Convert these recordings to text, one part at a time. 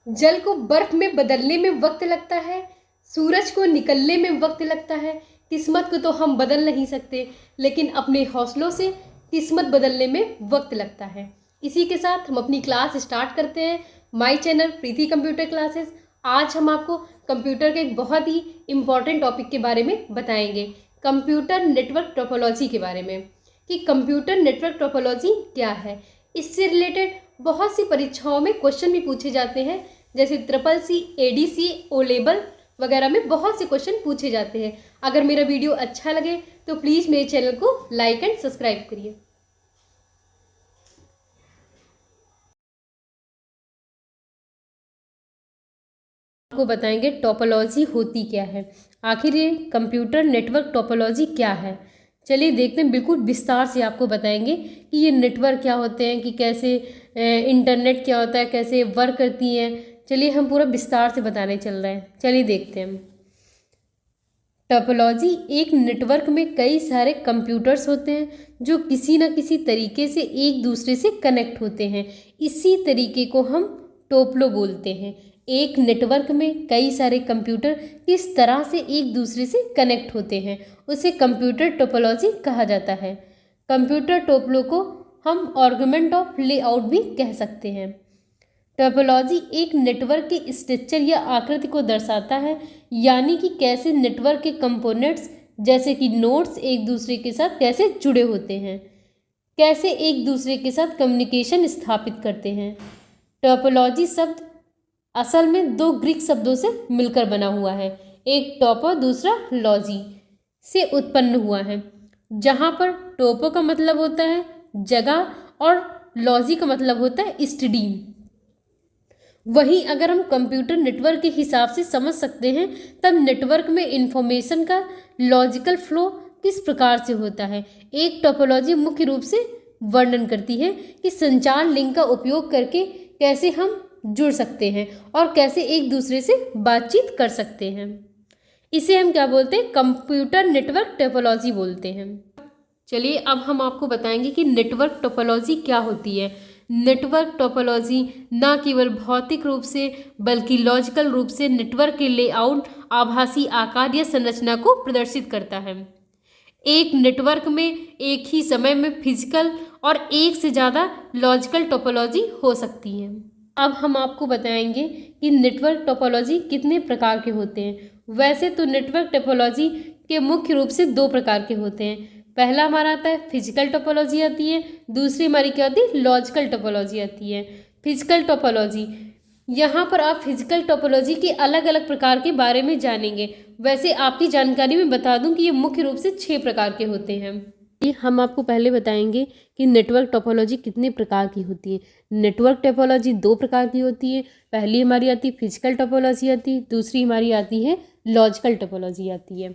जल को बर्फ में बदलने में वक्त लगता है, सूरज को निकलने में वक्त लगता है। किस्मत को तो हम बदल नहीं सकते, लेकिन अपने हौसलों से किस्मत बदलने में वक्त लगता है। इसी के साथ हम अपनी क्लास स्टार्ट करते हैं। My channel Preeti computer classes. आज हम आपको कंप्यूटर के एक बहुत ही इम्पॉर्टेंट टॉपिक के बारे में बताएंगे, कंप्यूटर नेटवर्क टोपोलॉजी के बारे में, कि कंप्यूटर नेटवर्क टोपोलॉजी क्या है। इससे रिलेटेड बहुत सी परीक्षाओं में क्वेश्चन भी पूछे जाते हैं, जैसे CCC, ADC, O लेवल वगैरह में बहुत से क्वेश्चन पूछे जाते हैं। अगर मेरा वीडियो अच्छा लगे तो प्लीज़ मेरे चैनल को लाइक एंड सब्सक्राइब करिए। आपको बताएंगे टोपोलॉजी होती क्या है, आखिर ये कंप्यूटर नेटवर्क टोपोलॉजी क्या है। चलिए देखते हैं, बिल्कुल विस्तार से आपको बताएंगे कि ये नेटवर्क क्या होते हैं, कि कैसे इंटरनेट क्या होता है, कैसे वर्क करती हैं। चलिए हम पूरा विस्तार से बताने चल रहे हैं, चलिए देखते हैं। टोपोलॉजी एक नेटवर्क में कई सारे कंप्यूटर्स होते हैं जो किसी न किसी तरीके से एक दूसरे से कनेक्ट होते हैं। इसी तरीके को हम टोपलो बोलते हैं। एक नेटवर्क में कई सारे कंप्यूटर किस तरह से एक दूसरे से कनेक्ट होते हैं, उसे कंप्यूटर टोपोलॉजी कहा जाता है। कंप्यूटर टोपलो को हम आर्गुमेंट ऑफ लेआउट भी कह सकते हैं। टोपोलॉजी एक नेटवर्क के स्ट्रक्चर या आकृति को दर्शाता है, यानी कि कैसे नेटवर्क के कंपोनेंट्स जैसे कि नोड्स एक दूसरे के साथ कैसे जुड़े होते हैं, कैसे एक दूसरे के साथ कम्युनिकेशन स्थापित करते हैं। टोपोलॉजी शब्द असल में दो ग्रीक शब्दों से मिलकर बना हुआ है, एक टोपो दूसरा लॉजी से उत्पन्न हुआ है, जहाँ पर टोपो का मतलब होता है जगह और लॉजी का मतलब होता है स्टडी। वहीं अगर हम कंप्यूटर नेटवर्क के हिसाब से समझ सकते हैं, तब नेटवर्क में इंफॉर्मेशन का लॉजिकल फ्लो किस प्रकार से होता है। एक टोपोलॉजी मुख्य रूप से वर्णन करती है कि संचार लिंक का उपयोग करके कैसे हम जुड़ सकते हैं और कैसे एक दूसरे से बातचीत कर सकते हैं। इसे हम क्या बोलते हैं, कंप्यूटर नेटवर्क टोपोलॉजी बोलते हैं। चलिए अब हम आपको बताएंगे कि नेटवर्क टोपोलॉजी क्या होती है। नेटवर्क टोपोलॉजी न केवल भौतिक रूप से बल्कि लॉजिकल रूप से नेटवर्क के लेआउट, आभासी आकार या संरचना को प्रदर्शित करता है। एक नेटवर्क में एक ही समय में फिजिकल और एक से ज़्यादा लॉजिकल टोपोलॉजी हो सकती है। अब हम आपको बताएंगे कि नेटवर्क टोपोलॉजी कितने प्रकार के होते हैं। वैसे तो नेटवर्क टोपोलॉजी के मुख्य रूप से दो प्रकार के होते हैं। पहला हमारा आता है फिजिकल टोपोलॉजी आती है, दूसरी हमारी क्या होती है, लॉजिकल टोपोलॉजी आती है। फिजिकल टोपोलॉजी, यहाँ पर आप फिजिकल टोपोलॉजी के अलग अलग प्रकार के बारे में जानेंगे। वैसे आपकी जानकारी में बता दूं कि ये मुख्य रूप से 6 प्रकार के होते हैं। ये हम आपको पहले बताएंगे कि नेटवर्क टोपोलॉजी कितने प्रकार की होती है। नेटवर्क टोपोलॉजी 2 प्रकार की होती है। पहली हमारी आती है फिजिकल टोपोलॉजी आती है, दूसरी हमारी आती है लॉजिकल टोपोलॉजी आती है।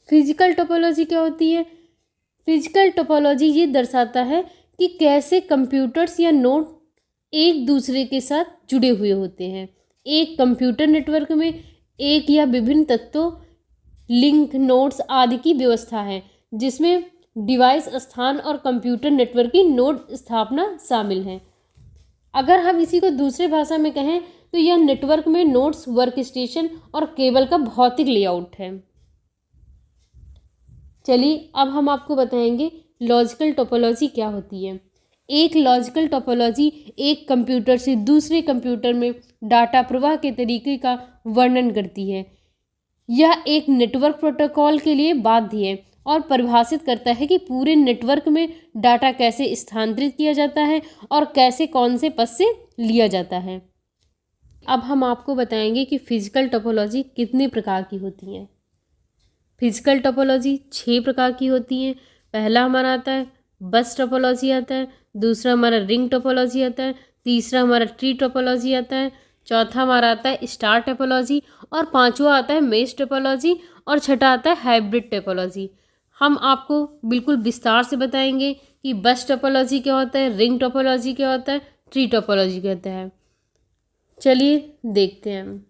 फिजिकल टोपोलॉजी क्या होती है? फिजिकल टोपोलॉजी ये दर्शाता है कि कैसे कंप्यूटर्स या नोड एक दूसरे के साथ जुड़े हुए होते हैं। एक कंप्यूटर नेटवर्क में एक या विभिन्न तत्वों, लिंक, नोड्स आदि की व्यवस्था है, जिसमें डिवाइस स्थान और कंप्यूटर नेटवर्क की नोड स्थापना शामिल है। अगर हम इसी को दूसरे भाषा में कहें तो यह नेटवर्क में नोड्स, वर्क स्टेशन और केबल का भौतिक लेआउट है। चलिए अब हम आपको बताएंगे लॉजिकल टोपोलॉजी क्या होती है। एक लॉजिकल टोपोलॉजी एक कंप्यूटर से दूसरे कंप्यूटर में डाटा प्रवाह के तरीके का वर्णन करती है। यह एक नेटवर्क प्रोटोकॉल के लिए बाध्य है और परिभाषित करता है कि पूरे नेटवर्क में डाटा कैसे स्थानांतरित किया जाता है और कैसे कौन से पथ से लिया जाता है। अब हम आपको बताएंगे कि फिजिकल टोपोलॉजी कितने प्रकार की होती है। फिजिकल टोपोलॉजी 6 प्रकार की होती हैं। पहला हमारा आता है बस टोपोलॉजी आता है, दूसरा हमारा रिंग टोपोलॉजी आता है, तीसरा हमारा ट्री टोपोलॉजी आता है, चौथा हमारा आता है स्टार टोपोलॉजी और पांचवा आता है मेश टोपोलॉजी और छठा आता है हाइब्रिड टोपोलॉजी। हम आपको बिल्कुल विस्तार से बताएंगे कि बस टोपोलॉजी क्या होता है, रिंग टोपोलॉजी क्या होता है, ट्री टोपोलॉजी क्या होता है। चलिए देखते हैं।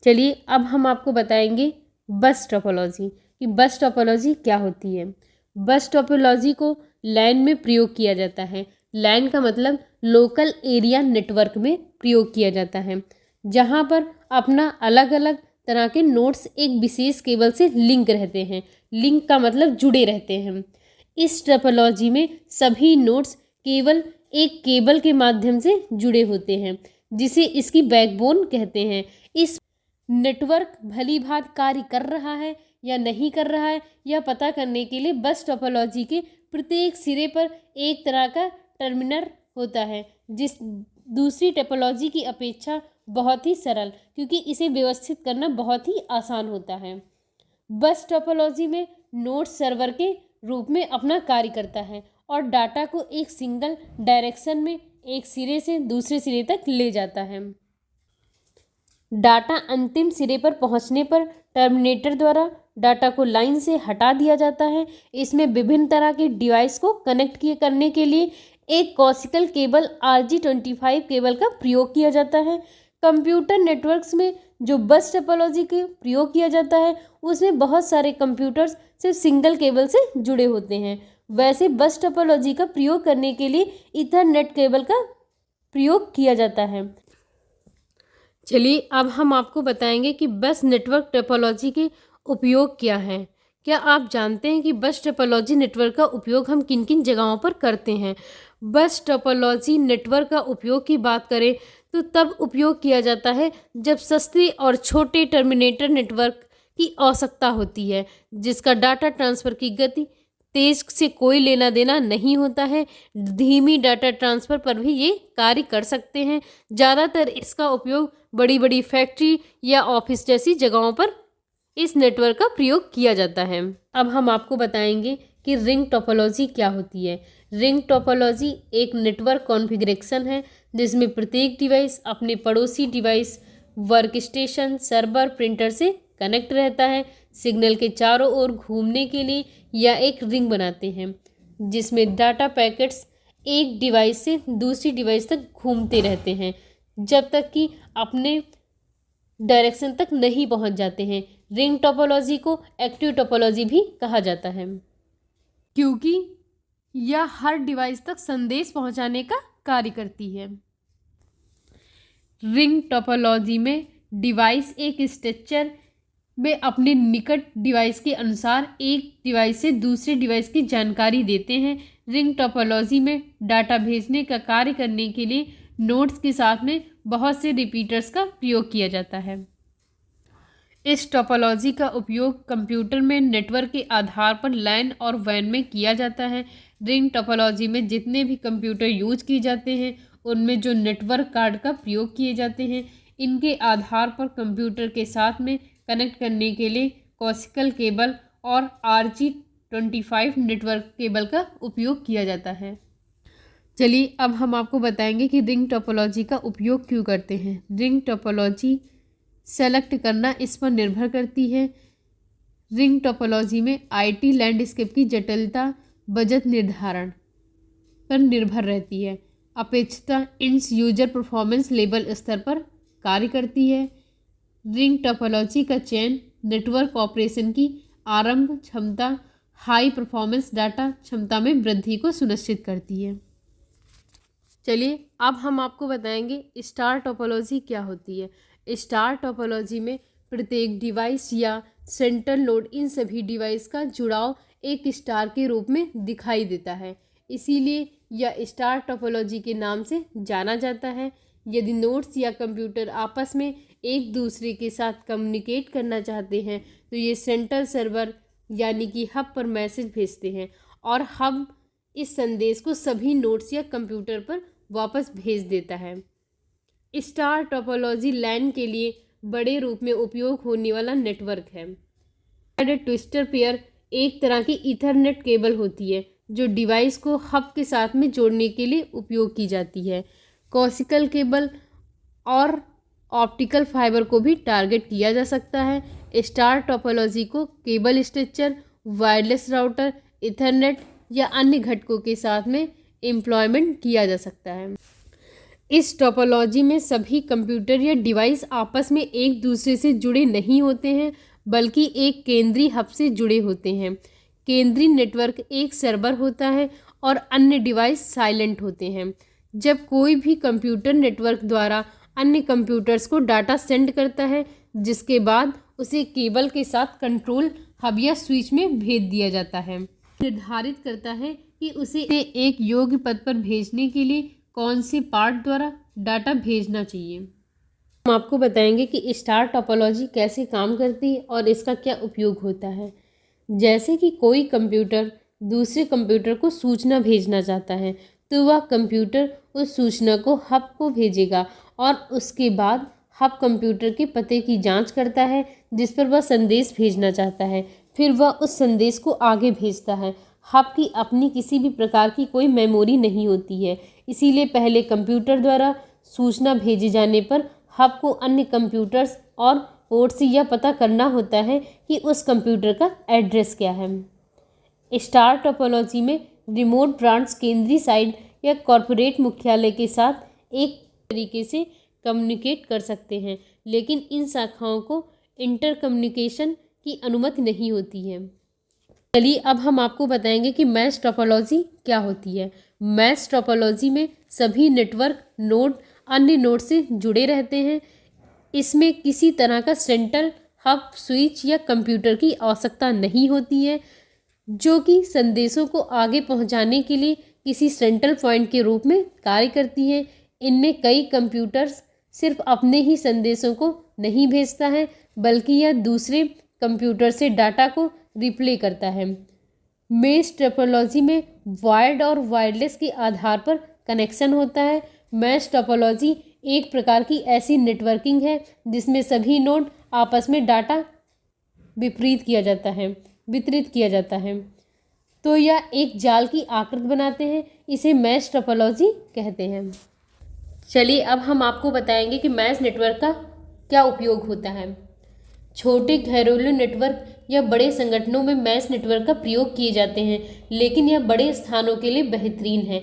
चलिए अब हम आपको बताएंगे बस टोपोलॉजी कि बस टोपोलॉजी क्या होती है। बस टोपोलॉजी को लाइन में प्रयोग किया जाता है। लैन का मतलब लोकल एरिया नेटवर्क में प्रयोग किया जाता है, जहाँ पर अपना अलग अलग तरह के नोड्स एक विशेष केबल से लिंक रहते हैं। लिंक का मतलब जुड़े रहते हैं। इस टोपोलॉजी में सभी नोड्स केवल एक केबल के माध्यम से जुड़े होते हैं, जिसे इसकी बैकबोन कहते हैं। इस नेटवर्क भली भांति कार्य कर रहा है या नहीं कर रहा है, यह पता करने के लिए बस टोपोलॉजी के प्रत्येक सिरे पर एक तरह का टर्मिनल होता है, जिस दूसरी टोपोलॉजी की अपेक्षा बहुत ही सरल, क्योंकि इसे व्यवस्थित करना बहुत ही आसान होता है। बस टोपोलॉजी में नोड सर्वर के रूप में अपना कार्य करता है और डाटा को एक सिंगल डायरेक्शन में एक सिरे से दूसरे सिरे तक ले जाता है। डाटा अंतिम सिरे पर पहुंचने पर टर्मिनेटर द्वारा डाटा को लाइन से हटा दिया जाता है। इसमें विभिन्न तरह के डिवाइस को कनेक्ट करने के लिए एक कोक्सियल केबल RJ25 केबल का प्रयोग किया जाता है। कंप्यूटर नेटवर्क्स में जो बस टोपोलॉजी के प्रयोग किया जाता है, उसमें बहुत सारे कंप्यूटर्स सिर्फ सिंगल केबल से जुड़े होते हैं। वैसे बस टोपोलॉजी का प्रयोग करने के लिए ईथरनेट केबल का प्रयोग किया जाता है। चलिए अब हम आपको बताएंगे कि बस नेटवर्क टोपोलॉजी के उपयोग क्या हैं। क्या आप जानते हैं कि बस टोपोलॉजी नेटवर्क का उपयोग हम किन किन जगहों पर करते हैं? बस टोपोलॉजी नेटवर्क का उपयोग की बात करें तो तब उपयोग किया जाता है जब सस्ते और छोटे टर्मिनेटर नेटवर्क की आवश्यकता होती है, जिसका डाटा ट्रांसफ़र की गति तेज से कोई लेना देना नहीं होता है। धीमी डाटा ट्रांसफ़र पर भी ये कार्य कर सकते हैं। ज़्यादातर इसका उपयोग बड़ी बड़ी फैक्ट्री या ऑफिस जैसी जगहों पर इस नेटवर्क का प्रयोग किया जाता है। अब हम आपको बताएंगे कि रिंग टोपोलॉजी क्या होती है। रिंग टोपोलॉजी एक नेटवर्क कॉन्फ़िगरेशन है जिसमें प्रत्येक डिवाइस अपने पड़ोसी device, work station, server, printer से कनेक्ट रहता है। सिग्नल के चारों ओर घूमने के लिए या एक रिंग बनाते हैं, जिसमें डाटा पैकेट्स एक डिवाइस से दूसरी डिवाइस तक घूमते रहते हैं जब तक कि अपने डायरेक्शन तक नहीं पहुंच जाते हैं। रिंग टोपोलॉजी को एक्टिव टोपोलॉजी भी कहा जाता है, क्योंकि यह हर डिवाइस तक संदेश पहुंचाने का कार्य करती है। रिंग टोपोलॉजी में डिवाइस एक स्ट्रक्चर में अपने निकट डिवाइस के अनुसार एक डिवाइस से दूसरे डिवाइस की जानकारी देते हैं। रिंग टोपोलॉजी में डाटा भेजने का कार्य करने के लिए नोड्स के साथ में बहुत से रिपीटर्स का प्रयोग किया जाता है। इस टोपोलॉजी का उपयोग कंप्यूटर में नेटवर्क के आधार पर लैन और वैन में किया जाता है। रिंग टोपोलॉजी में जितने भी कंप्यूटर यूज किए जाते हैं, उनमें जो नेटवर्क कार्ड का प्रयोग किए जाते हैं, इनके आधार पर कंप्यूटर के साथ में कनेक्ट करने के लिए कोक्सियल केबल और RJ25 नेटवर्क केबल का उपयोग किया जाता है। चलिए अब हम आपको बताएंगे कि रिंग टोपोलॉजी का उपयोग क्यों करते हैं। रिंग टोपोलॉजी सेलेक्ट करना इस पर निर्भर करती है। रिंग टोपोलॉजी में IT लैंडस्केप की जटिलता बजट निर्धारण पर निर्भर रहती है। अपेक्षिता इंड्स यूजर परफॉर्मेंस लेवल स्तर पर कार्य करती है। रिंग टोपोलॉजी का चयन नेटवर्क ऑपरेशन की आरंभ क्षमता, हाई परफॉर्मेंस डाटा क्षमता में वृद्धि को सुनिश्चित करती है। चलिए अब हम आपको बताएंगे स्टार टोपोलॉजी क्या होती है। स्टार टोपोलॉजी में प्रत्येक डिवाइस या सेंट्रल नोड इन सभी डिवाइस का जुड़ाव एक स्टार के रूप में दिखाई देता है, इसीलिए यह स्टार टोपोलॉजी के नाम से जाना जाता है। यदि नोड्स या कंप्यूटर आपस में एक दूसरे के साथ कम्युनिकेट करना चाहते हैं तो ये सेंट्रल सर्वर यानी कि हब पर मैसेज भेजते हैं और हब इस संदेश को सभी नोड्स या कंप्यूटर पर वापस भेज देता है। स्टार टोपोलॉजी लैन के लिए बड़े रूप में उपयोग होने वाला नेटवर्क है। ट्विस्टर पेयर एक तरह की ईथरनेट केबल होती है जो डिवाइस को हब के साथ में जोड़ने के लिए उपयोग की जाती है। कोक्सियल केबल और ऑप्टिकल फाइबर को भी टारगेट किया जा सकता है। स्टार टोपोलॉजी को cable structure, wireless router, Ethernet या अन्य घटकों के साथ में एम्प्लॉयमेंट किया जा सकता है। इस टोपोलॉजी में सभी कंप्यूटर या डिवाइस आपस में एक दूसरे से जुड़े नहीं होते हैं, बल्कि एक केंद्रीय हब से जुड़े होते हैं। केंद्रीय नेटवर्क एक सर्वर होता है और अन्य डिवाइस साइलेंट होते हैं। जब कोई भी कंप्यूटर नेटवर्क द्वारा अन्य कंप्यूटर्स को डाटा सेंड करता है, जिसके बाद उसे केबल के साथ कंट्रोल हब या स्विच में भेज दिया जाता है, निर्धारित करता है कि उसे एक योग्य पथ पर भेजने के लिए कौन से पार्ट द्वारा डाटा भेजना चाहिए। हम आपको बताएंगे कि स्टार टोपोलॉजी कैसे काम करती है और इसका क्या उपयोग होता है। जैसे कि कोई कंप्यूटर दूसरे कंप्यूटर को सूचना भेजना चाहता है, तो वह कंप्यूटर उस सूचना को हब को भेजेगा और उसके बाद हब कंप्यूटर के पते की जांच करता है जिस पर वह संदेश भेजना चाहता है। फिर वह उस संदेश को आगे भेजता है। हब की अपनी किसी भी प्रकार की कोई मेमोरी नहीं होती है, इसीलिए पहले कंप्यूटर द्वारा सूचना भेजे जाने पर हब को अन्य कंप्यूटर्स और पोर्ट से यह पता करना होता है कि उस कंप्यूटर का एड्रेस क्या है। स्टार टोपोलॉजी में रिमोट ब्रांच केंद्रीय साइट या कॉरपोरेट मुख्यालय के साथ एक तरीके से कम्युनिकेट कर सकते हैं, लेकिन इन शाखाओं को इंटर कम्युनिकेशन की अनुमति नहीं होती है। चलिए अब हम आपको बताएंगे कि मैश टोपोलॉजी क्या होती है। मैश टोपोलॉजी में सभी नेटवर्क नोड अन्य नोड से जुड़े रहते हैं। इसमें किसी तरह का सेंट्रल हब, स्विच या कंप्यूटर की आवश्यकता नहीं होती है, जो कि संदेशों को आगे पहुंचाने के लिए किसी सेंट्रल पॉइंट के रूप में कार्य करती है। इनमें कई कंप्यूटर्स सिर्फ अपने ही संदेशों को नहीं भेजता है, बल्कि यह दूसरे कंप्यूटर से डाटा को रिप्ले करता है। मैश टोपोलॉजी में वायर्ड और वायरलेस के आधार पर कनेक्शन होता है। मैश टोपोलॉजी एक प्रकार की ऐसी नेटवर्किंग है जिसमें सभी नोड आपस में डाटा वितरित किया जाता है, तो यह एक जाल की आकृति बनाते हैं। इसे मैश टोपोलॉजी कहते हैं। चलिए अब हम आपको बताएंगे कि मैश नेटवर्क का क्या उपयोग होता है। छोटे घरेलू नेटवर्क या बड़े संगठनों में मैश नेटवर्क का प्रयोग किए जाते हैं, लेकिन यह बड़े स्थानों के लिए बेहतरीन है।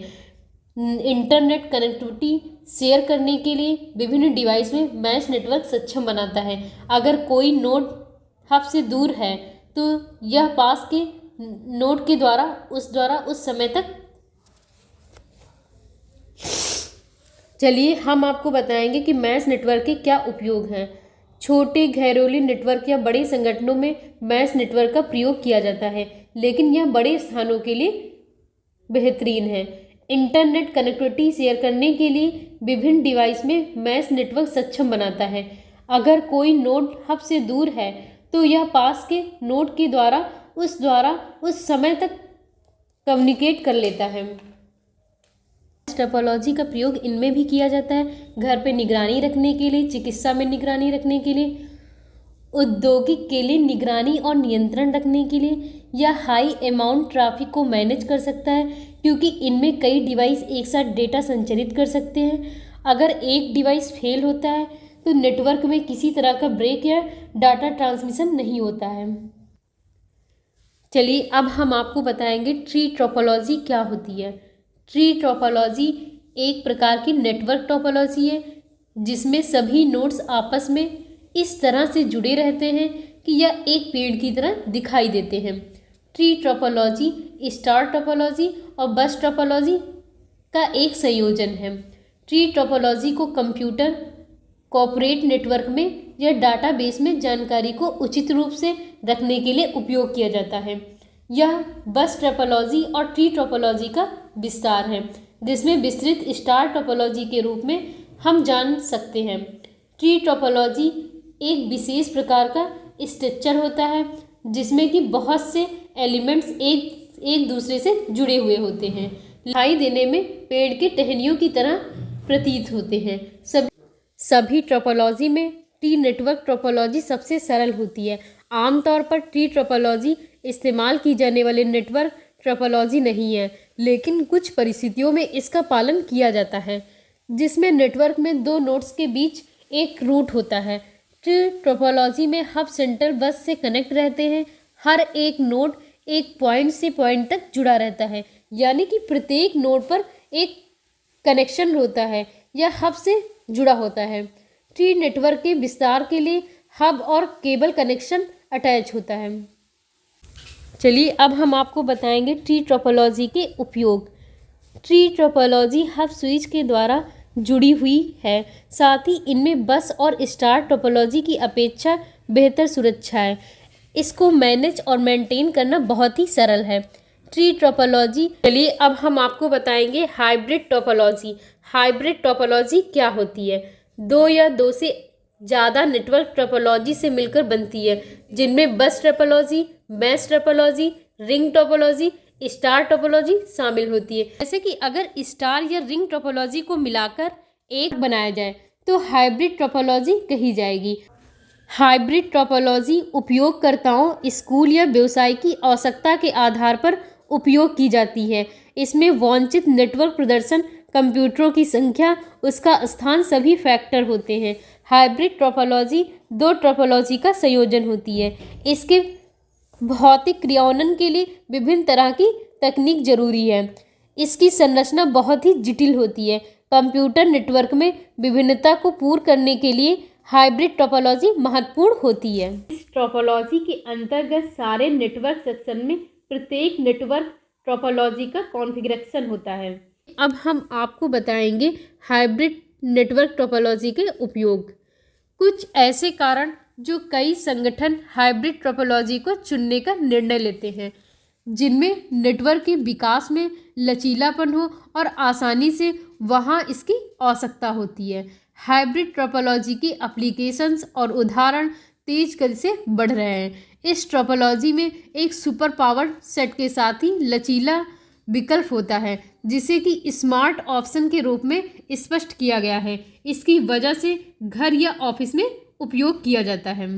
इंटरनेट कनेक्टिविटी शेयर करने के लिए विभिन्न डिवाइस में मैश नेटवर्क सक्षम बनाता है। अगर कोई नोड हब से दूर है तो यह पास के नोड के द्वारा उस समय तक। चलिए हम आपको बताएंगे कि मैश नेटवर्क के क्या उपयोग हैं। छोटे घरेलू नेटवर्क या बड़े संगठनों में मैश नेटवर्क का प्रयोग किया जाता है, लेकिन यह बड़े स्थानों के लिए बेहतरीन है। इंटरनेट कनेक्टिविटी शेयर करने के लिए विभिन्न डिवाइस में मैश नेटवर्क सक्षम बनाता है। अगर कोई नोड हब से दूर है तो यह पास के नोड के द्वारा उस समय तक कम्युनिकेट कर लेता है। टोपोलॉजी का प्रयोग इनमें भी किया जाता है। घर पे निगरानी रखने के लिए, चिकित्सा में निगरानी रखने के लिए, औद्योगिक के लिए निगरानी और नियंत्रण रखने के लिए, या हाई अमाउंट ट्रैफिक को मैनेज कर सकता है, क्योंकि इनमें कई डिवाइस एक साथ डेटा संचारित कर सकते हैं। अगर एक डिवाइस फेल होता है तो नेटवर्क में किसी तरह का ब्रेक या डाटा ट्रांसमिशन नहीं होता है। चलिए अब हम आपको बताएंगे ट्री टोपोलॉजी क्या होती है। ट्री टोपोलॉजी एक प्रकार की नेटवर्क टोपोलॉजी है जिसमें सभी नोड्स आपस में इस तरह से जुड़े रहते हैं कि यह एक पेड़ की तरह दिखाई देते हैं। ट्री टोपोलॉजी स्टार टोपोलॉजी और बस टोपोलॉजी का एक संयोजन है। ट्री टोपोलॉजी को कंप्यूटर कॉर्पोरेट नेटवर्क में या डाटाबेस में जानकारी को उचित रूप से रखने के लिए उपयोग किया जाता है। यह बस टोपोलॉजी और ट्री टोपोलॉजी का विस्तार है, जिसमें विस्तृत स्टार टोपोलॉजी के रूप में हम जान सकते हैं। ट्री टोपोलॉजी एक विशेष प्रकार का स्ट्रक्चर होता है जिसमें कि बहुत से एलिमेंट्स एक दूसरे से जुड़े हुए होते हैं, दिखाई देने में पेड़ के टहनियों की तरह प्रतीत होते हैं। सभी टोपोलॉजी में ट्री नेटवर्क टोपोलॉजी सबसे सरल होती है। आमतौर पर ट्री टोपोलॉजी इस्तेमाल की जाने वाली नेटवर्क टोपोलॉजी नहीं है, लेकिन कुछ परिस्थितियों में इसका पालन किया जाता है, जिसमें नेटवर्क में दो नोड्स के बीच एक रूट होता है। ट्री टोपोलॉजी में हब सेंट्रल बस से कनेक्ट रहते हैं। हर एक नोड एक पॉइंट से पॉइंट तक जुड़ा रहता है, यानी कि प्रत्येक नोड पर एक कनेक्शन होता है या हब से जुड़ा होता है। ट्री नेटवर्क के विस्तार के लिए हब और केबल कनेक्शन अटैच होता है। चलिए अब हम आपको बताएंगे ट्री टोपोलॉजी के उपयोग। ट्री टोपोलॉजी हब स्विच के द्वारा जुड़ी हुई है, साथ ही इनमें बस और स्टार टोपोलॉजी की अपेक्षा बेहतर सुरक्षा है। इसको मैनेज और मेंटेन करना बहुत ही सरल है। ट्री टोपोलॉजी, चलिए अब हम आपको बताएंगे हाइब्रिड टोपोलॉजी। हाइब्रिड टोपोलॉजी क्या होती है? दो या दो से ज़्यादा नेटवर्क टोपोलॉजी से मिलकर बनती है, जिनमें बस topology, mesh topology, ring topology, star topology शामिल होती है। जैसे कि अगर स्टार या रिंग टोपोलॉजी को मिलाकर एक बनाया जाए तो हाइब्रिड टोपोलॉजी कही जाएगी। हाइब्रिड टोपोलॉजी उपयोगकर्ताओं, स्कूल या व्यवसाय की आवश्यकता के आधार पर उपयोग की जाती है। इसमें वांछित नेटवर्क प्रदर्शन, कंप्यूटरों की संख्या, उसका स्थान सभी फैक्टर होते हैं। हाइब्रिड टोपोलॉजी दो टोपोलॉजी का संयोजन होती है। इसके भौतिक क्रियान्वयन के लिए विभिन्न तरह की तकनीक जरूरी है। इसकी संरचना बहुत ही जटिल होती है। कंप्यूटर नेटवर्क में विभिन्नता को पूर्ण करने के लिए हाइब्रिड टोपोलॉजी महत्वपूर्ण होती है। इस टोपोलॉजी के अंतर्गत सारे नेटवर्क सेक्शन में प्रत्येक नेटवर्क टोपोलॉजी का कॉन्फ़िगरेशन होता है। अब हम आपको बताएंगे हाइब्रिड नेटवर्क टोपोलॉजी के उपयोग। कुछ ऐसे कारण जो कई संगठन हाइब्रिड टोपोलॉजी को चुनने का निर्णय लेते हैं, जिनमें नेटवर्क के विकास में लचीलापन हो और आसानी से वहां इसकी आवश्यकता होती है। हाइब्रिड टोपोलॉजी की एप्लीकेशंस और उदाहरण तेज गति से बढ़ रहे हैं। इस टोपोलॉजी में एक सुपर पावर सेट के साथ ही लचीला विकल्प होता है, जिसे कि स्मार्ट ऑप्शन के रूप में स्पष्ट किया गया है। इसकी वजह से घर या ऑफिस में उपयोग किया जाता है।